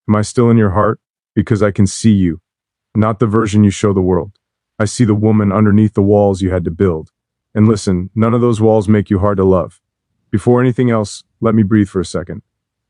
Am I still in your heart? Because I can see you, not the version you show the world. I see the woman underneath the walls you had to build. And listen, none of those walls make you hard to love. Before anything else, let me breathe for a second.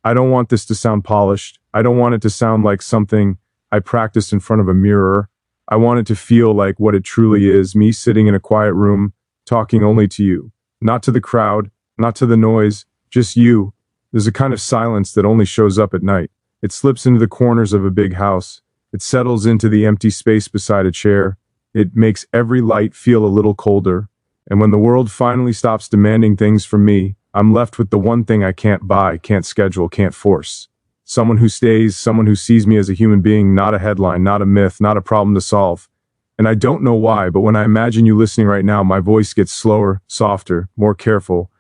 I don't want this to sound polished. I don't want it to sound like something I practiced in front of a mirror. I want it to feel like what it truly is, me sitting in a quiet room, talking only to you. Not to the crowd, not to the noise, just you. There's a kind of silence that only shows up at night. It slips into the corners of a big house. It settles into the empty space beside a chair. It makes every light feel a little colder. And when the world finally stops demanding things from me, I'm left with the one thing I can't buy, can't schedule, can't force. Someone who stays, someone who sees me as a human being, not a headline, not a myth, not a problem to solve. And I don't know why, but when I imagine you listening right now, my voice gets slower, softer, more careful,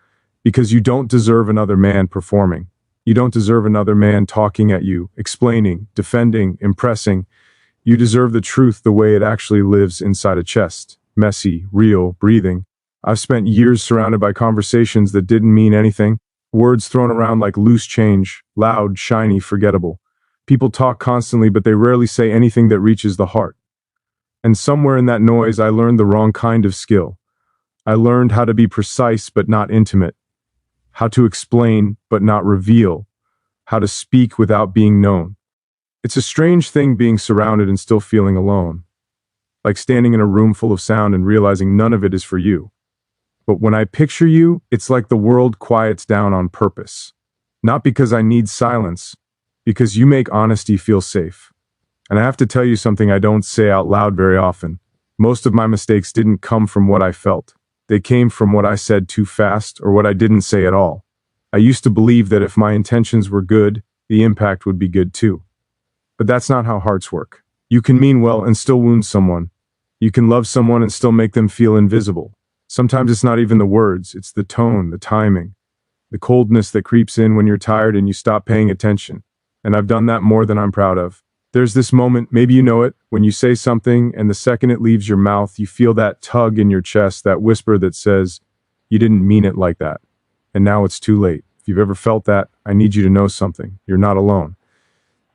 because you don't deserve another man performing. You don't deserve another man talking at you, explaining, defending, impressing. You deserve the truth the way it actually lives inside a chest. Messy, real, breathing. I've spent years surrounded by conversations that didn't mean anything. Words thrown around like loose change, loud, shiny, forgettable. People talk constantly, but they rarely say anything that reaches the heart. And somewhere in that noise, I learned the wrong kind of skill. I learned how to be precise but not intimate. How to explain but not reveal. How to speak without being known. It's a strange thing being surrounded and still feeling alone. Like standing in a room full of sound and realizing none of it is for you. But when I picture you, it's like the world quiets down on purpose. Not because I need silence, because you make honesty feel safe. And I have to tell you something I don't say out loud very often. Most of my mistakes didn't come from what I felt. They came from what I said too fast or what I didn't say at all. I used to believe that if my intentions were good, the impact would be good too. But that's not how hearts work. You can mean well and still wound someone. You can love someone and still make them feel invisible. Sometimes it's not even the words, it's the tone, the timing, the coldness that creeps in when you're tired and you stop paying attention. And I've done that more than I'm proud of. There's this moment, maybe you know it, when you say something and the second it leaves your mouth, you feel that tug in your chest, that whisper that says, you didn't mean it like that. And now it's too late. If you've ever felt that, I need you to know something. You're not alone.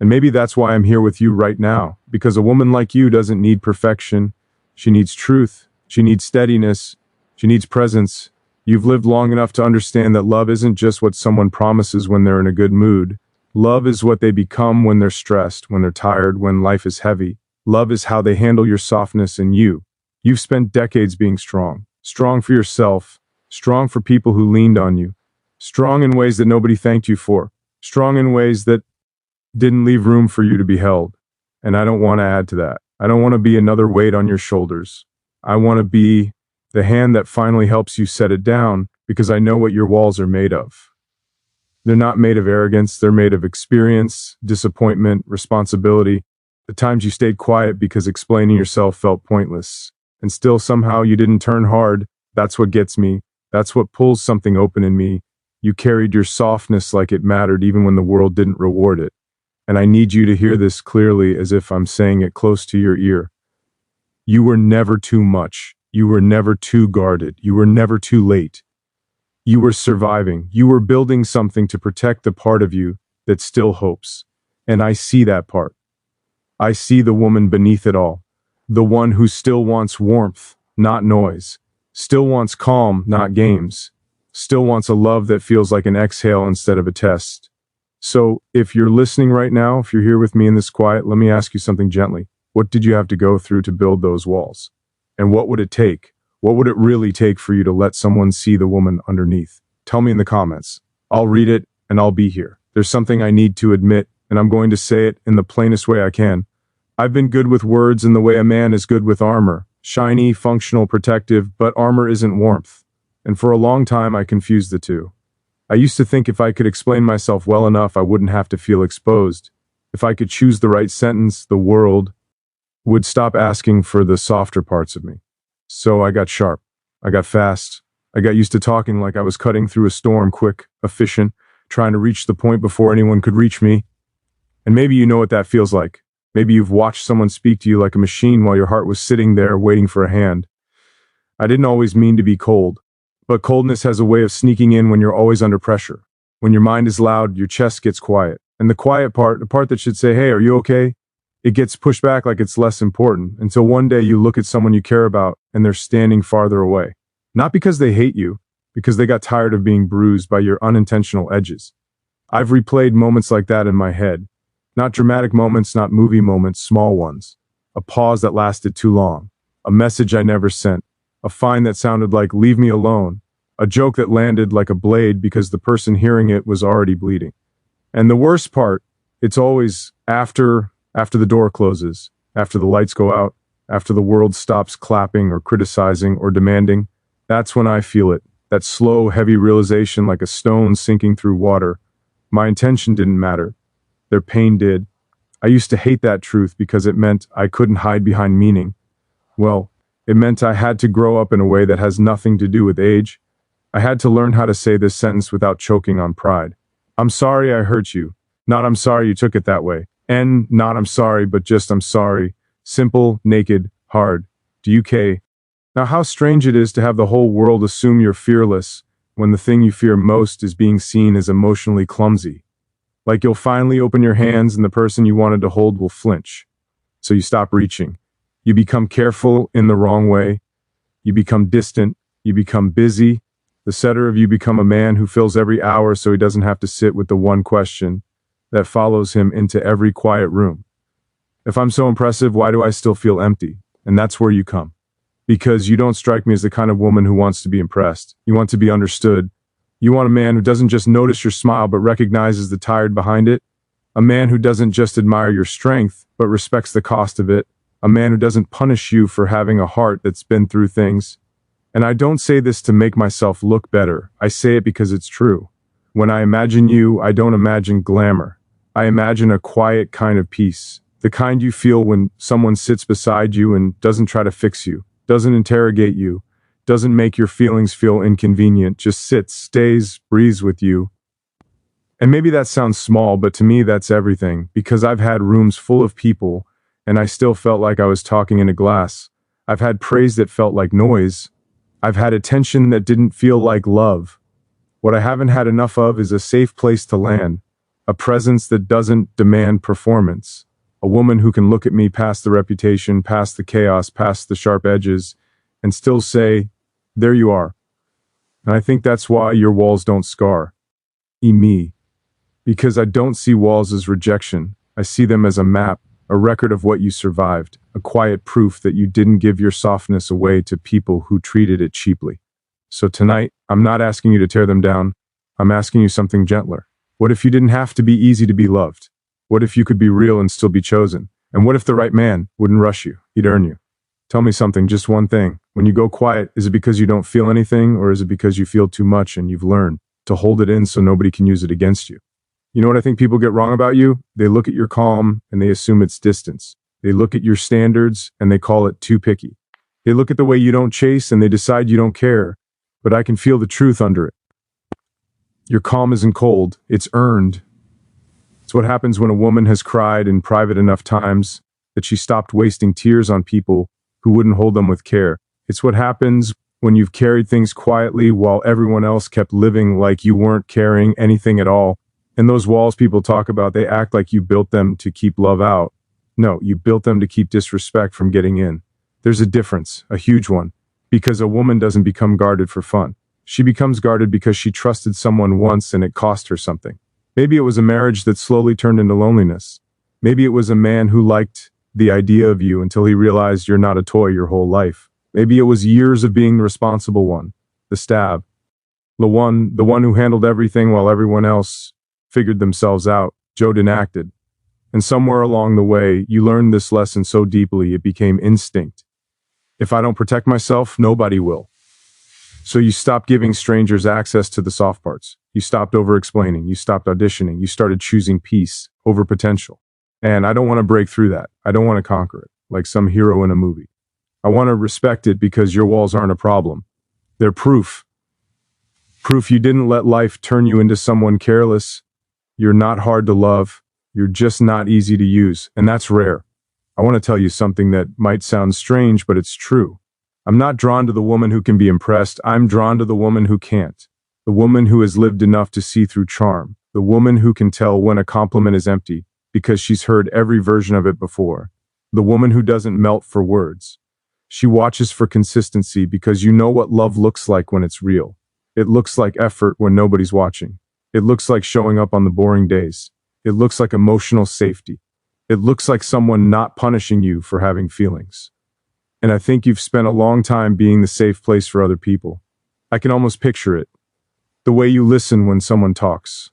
And maybe that's why I'm here with you right now, because a woman like you doesn't need perfection. She needs truth. She needs steadiness. She needs presence. You've lived long enough to understand that love isn't just what someone promises when they're in a good mood. Love is what they become when they're stressed, when they're tired, when life is heavy. Love is how they handle your softness and you. You've spent decades being strong. Strong for yourself. Strong for people who leaned on you. Strong in ways that nobody thanked you for. Strong in ways that didn't leave room for you to be held. And I don't want to add to that. I don't want to be another weight on your shoulders. I want to be the hand that finally helps you set it down, because I know what your walls are made of. They're not made of arrogance, they're made of experience, disappointment, responsibility. The times you stayed quiet because explaining yourself felt pointless. And still somehow you didn't turn hard. That's what gets me. That's what pulls something open in me. You carried your softness like it mattered even when the world didn't reward it. And I need you to hear this clearly, as if I'm saying it close to your ear. You were never too much. You were never too guarded. You were never too late. You were surviving. You were building something to protect the part of you that still hopes. And I see that part. I see the woman beneath it all. The one who still wants warmth, not noise. Still wants calm, not games. Still wants a love that feels like an exhale instead of a test. So, if you're listening right now, if you're here with me in this quiet, let me ask you something gently. What did you have to go through to build those walls? And what would it take? What would it really take for you to let someone see the woman underneath? Tell me in the comments. I'll read it and I'll be here. There's something I need to admit, and I'm going to say it in the plainest way I can. I've been good with words in the way a man is good with armor. Shiny, functional, protective, but armor isn't warmth. And for a long time, I confused the two. I used to think if I could explain myself well enough, I wouldn't have to feel exposed. If I could choose the right sentence, the world would stop asking for the softer parts of me. So I got sharp. I got fast. I got used to talking like I was cutting through a storm, quick, efficient, trying to reach the point before anyone could reach me. And maybe you know what that feels like. Maybe you've watched someone speak to you like a machine while your heart was sitting there waiting for a hand. I didn't always mean to be cold, but coldness has a way of sneaking in when you're always under pressure. When your mind is loud, your chest gets quiet. And the quiet part, the part that should say, hey, are you okay? It gets pushed back like it's less important until one day you look at someone you care about and they're standing farther away. Not because they hate you, because they got tired of being bruised by your unintentional edges. I've replayed moments like that in my head. Not dramatic moments, not movie moments, small ones. A pause that lasted too long. A message I never sent. A fine that sounded like, leave me alone. A joke that landed like a blade because the person hearing it was already bleeding. And the worst part, it's always after the door closes, after the lights go out, after the world stops clapping or criticizing or demanding. That's when I feel it. That slow, heavy realization like a stone sinking through water. My intention didn't matter. Their pain did. I used to hate that truth because it meant I couldn't hide behind meaning. Well, it meant I had to grow up in a way that has nothing to do with age. I had to learn how to say this sentence without choking on pride. I'm sorry I hurt you. Not I'm sorry you took it that way. And not I'm sorry, but just I'm sorry. Simple, naked, hard. DUK. Now how strange it is to have the whole world assume you're fearless when the thing you fear most is being seen as emotionally clumsy. Like you'll finally open your hands and the person you wanted to hold will flinch. So you stop reaching. You become careful in the wrong way. You become distant. You become busy. The setter of you become a man who fills every hour so he doesn't have to sit with the one question that follows him into every quiet room. If I'm so impressive, why do I still feel empty? And that's where you come. Because you don't strike me as the kind of woman who wants to be impressed. You want to be understood. You want a man who doesn't just notice your smile but recognizes the tired behind it. A man who doesn't just admire your strength but respects the cost of it. A man who doesn't punish you for having a heart that's been through things. And I don't say this to make myself look better. I say it because it's true. When I imagine you, I don't imagine glamour. I imagine a quiet kind of peace. The kind you feel when someone sits beside you and doesn't try to fix you, doesn't interrogate you, doesn't make your feelings feel inconvenient, just sits, stays, breathes with you. And maybe that sounds small, but to me that's everything, because I've had rooms full of people and I still felt like I was talking in a glass. I've had praise that felt like noise. I've had attention that didn't feel like love. What I haven't had enough of is a safe place to land, a presence that doesn't demand performance, a woman who can look at me past the reputation, past the chaos, past the sharp edges, and still say, there you are. And I think that's why your walls don't scar me. Because I don't see walls as rejection. I see them as a map, a record of what you survived, a quiet proof that you didn't give your softness away to people who treated it cheaply. So tonight, I'm not asking you to tear them down. I'm asking you something gentler. What if you didn't have to be easy to be loved? What if you could be real and still be chosen? And what if the right man wouldn't rush you? He'd earn you. Tell me something, just one thing. When you go quiet, is it because you don't feel anything, or is it because you feel too much and you've learned to hold it in so nobody can use it against you? You know what I think people get wrong about you? They look at your calm and they assume it's distance. They look at your standards and they call it too picky. They look at the way you don't chase and they decide you don't care, but I can feel the truth under it. Your calm isn't cold, it's earned. It's what happens when a woman has cried in private enough times that she stopped wasting tears on people who wouldn't hold them with care. It's what happens when you've carried things quietly while everyone else kept living like you weren't carrying anything at all. And those walls people talk about, they act like you built them to keep love out. No, you built them to keep disrespect from getting in. There's a difference, a huge one, because a woman doesn't become guarded for fun. She becomes guarded because she trusted someone once and it cost her something. Maybe it was a marriage that slowly turned into loneliness. Maybe it was a man who liked the idea of you until he realized you're not a toy your whole life. Maybe it was years of being the responsible one, the stab, the one who handled everything while everyone else figured themselves out. Joe enacted. And somewhere along the way, you learned this lesson so deeply it became instinct. If I don't protect myself, nobody will. So you stopped giving strangers access to the soft parts. You stopped over-explaining. You stopped auditioning. You started choosing peace over potential. And I don't want to break through that. I don't want to conquer it, like some hero in a movie. I want to respect it because your walls aren't a problem. They're proof. Proof you didn't let life turn you into someone careless. You're not hard to love. You're just not easy to use. And that's rare. I want to tell you something that might sound strange, but it's true. I'm not drawn to the woman who can be impressed. I'm drawn to the woman who can't. The woman who has lived enough to see through charm. the woman who can tell when a compliment is empty because she's heard every version of it before, the woman who doesn't melt for words. She watches for consistency because you know what love looks like when it's real. It looks like effort when nobody's watching. It looks like showing up on the boring days. It looks like emotional safety. It looks like someone not punishing you for having feelings. And I think you've spent a long time being the safe place for other people. I can almost picture it. The way you listen when someone talks.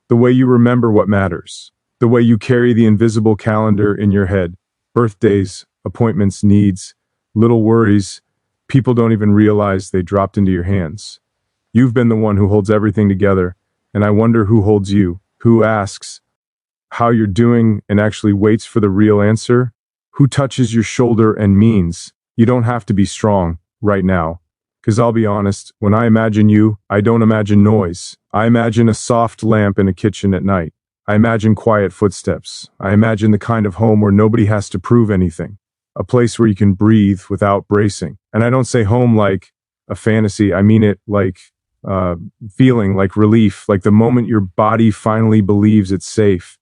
The way you remember what matters. The way you carry the invisible calendar in your head. Birthdays, appointments, needs, little worries. People don't even realize they dropped into your hands. You've been the one who holds everything together, and I wonder who holds you, who asks how you're doing and actually waits for the real answer, who touches your shoulder and means, you don't have to be strong right now. 'Cause I'll be honest, when I imagine you, I don't imagine noise. I imagine a soft lamp in a kitchen at night. I imagine quiet footsteps. I imagine the kind of home where nobody has to prove anything. A place where you can breathe without bracing. And I don't say home like a fantasy, I mean it like feeling, like relief, like the moment your body finally believes it's safe.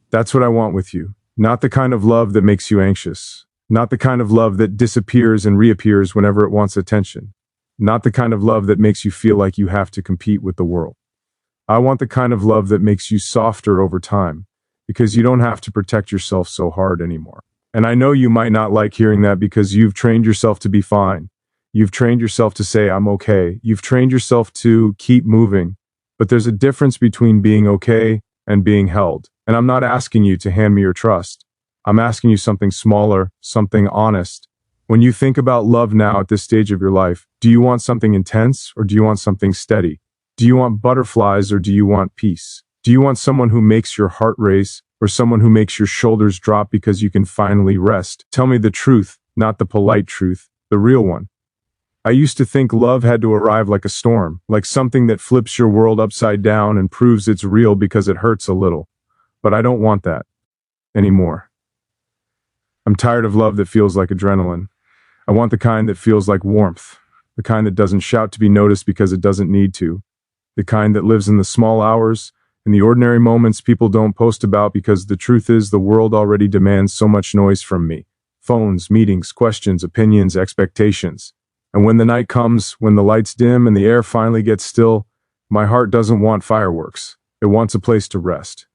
That's what I want with you. Not the kind of love that makes you anxious. Not the kind of love that disappears and reappears whenever it wants attention. Not the kind of love that makes you feel like you have to compete with the world. I want the kind of love that makes you softer over time, because you don't have to protect yourself so hard anymore. And I know you might not like hearing that because you've trained yourself to be fine. You've trained yourself to say, I'm okay. You've trained yourself to keep moving. But there's a difference between being okay and being held. And I'm not asking you to hand me your trust. I'm asking you something smaller, something honest. When you think about love now at this stage of your life, do you want something intense or do you want something steady? Do you want butterflies or do you want peace? Do you want someone who makes your heart race or someone who makes your shoulders drop because you can finally rest? Tell me the truth, not the polite truth, the real one. I used to think love had to arrive like a storm, like something that flips your world upside down and proves it's real because it hurts a little. But I don't want that anymore. I'm tired of love that feels like adrenaline. I want the kind that feels like warmth, the kind that doesn't shout to be noticed because it doesn't need to, the kind that lives in the small hours, in the ordinary moments people don't post about because the truth is the world already demands so much noise from me. Phones, meetings, questions, opinions, expectations. And when the night comes, when the lights dim and the air finally gets still, my heart doesn't want fireworks. It wants a place to rest.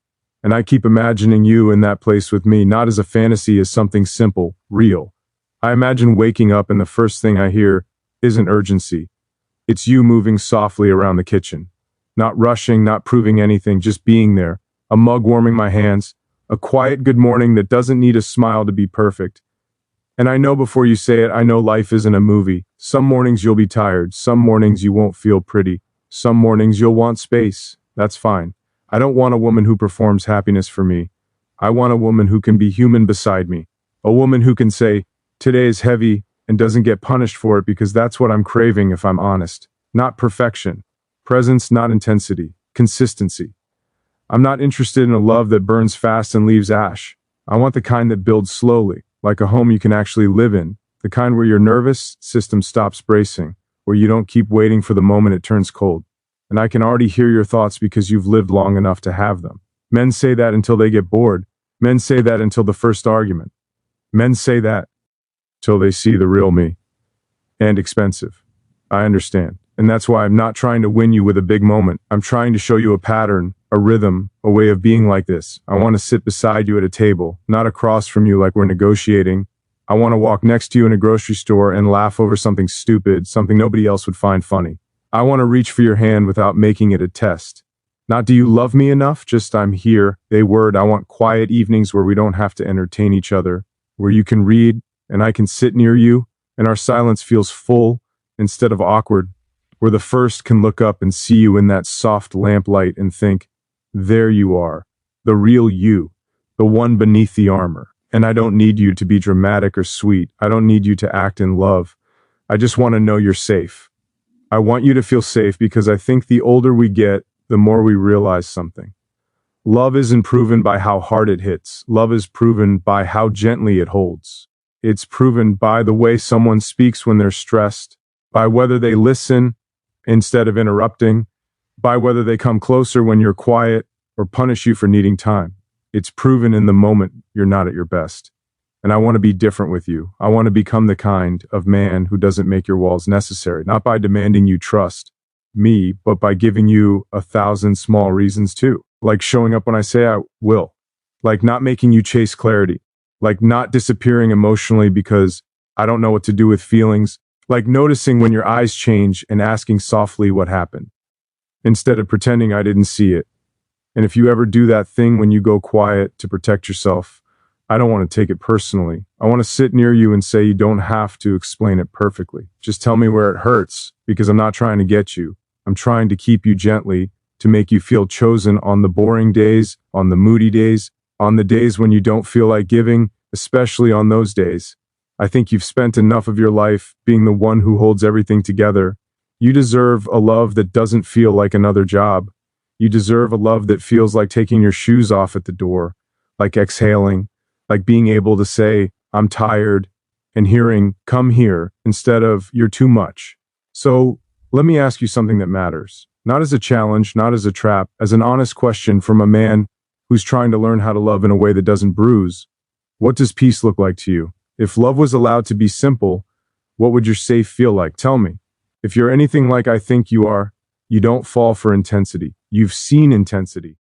And I keep imagining you in that place with me, not as a fantasy, as something simple, real. I imagine waking up and the first thing I hear isn't urgency. It's you moving softly around the kitchen. Not rushing, not proving anything, just being there. A mug warming my hands. A quiet good morning that doesn't need a smile to be perfect. And I know before you say it, I know life isn't a movie. Some mornings you'll be tired. Some mornings you won't feel pretty. Some mornings you'll want space. That's fine. I don't want a woman who performs happiness for me. I want a woman who can be human beside me. A woman who can say, today is heavy, and doesn't get punished for it because that's what I'm craving if I'm honest. Not perfection. Presence, not intensity. Consistency. I'm not interested in a love that burns fast and leaves ash. I want the kind that builds slowly, like a home you can actually live in. The kind where your nervous system stops bracing, where you don't keep waiting for the moment it turns cold. And I can already hear your thoughts because you've lived long enough to have them. Men say that until they get bored. Men say that until the first argument. Men say that till they see the real me. And expensive. I understand. And that's why I'm not trying to win you with a big moment. I'm trying to show you a pattern, a rhythm, a way of being like this. I want to sit beside you at a table, not across from you like we're negotiating. I want to walk next to you in a grocery store and laugh over something stupid, something nobody else would find funny. I want to reach for your hand without making it a test. Not do you love me enough, just I'm here. They word, I want quiet evenings where we don't have to entertain each other, where you can read and I can sit near you and our silence feels full instead of awkward, where the first can look up and see you in that soft lamplight and think, there you are, the real you, the one beneath the armor. And I don't need you to be dramatic or sweet. I don't need you to act in love. I just want to know you're safe. I want you to feel safe because I think the older we get, the more we realize something. Love isn't proven by how hard it hits. Love is proven by how gently it holds. It's proven by the way someone speaks when they're stressed, by whether they listen instead of interrupting, by whether they come closer when you're quiet or punish you for needing time. It's proven in the moment you're not at your best. And I want to be different with you. I want to become the kind of man who doesn't make your walls necessary, not by demanding you trust me, but by giving you 1,000 small reasons too. Like showing up when I say I will. Like not making you chase clarity. Like not disappearing emotionally because I don't know what to do with feelings. Like noticing when your eyes change and asking softly what happened, instead of pretending I didn't see it. And if you ever do that thing when you go quiet to protect yourself, I don't want to take it personally. I want to sit near you and say you don't have to explain it perfectly. Just tell me where it hurts, because I'm not trying to get you. I'm trying to keep you gently, to make you feel chosen on the boring days, on the moody days, on the days when you don't feel like giving, especially on those days. I think you've spent enough of your life being the one who holds everything together. You deserve a love that doesn't feel like another job. You deserve a love that feels like taking your shoes off at the door, like exhaling, like being able to say, I'm tired, and hearing, come here, instead of, you're too much. So, let me ask you something that matters. Not as a challenge, not as a trap, as an honest question from a man who's trying to learn how to love in a way that doesn't bruise. What does peace look like to you? If love was allowed to be simple, what would your safe feel like? Tell me. If you're anything like I think you are, you don't fall for intensity. You've seen intensity.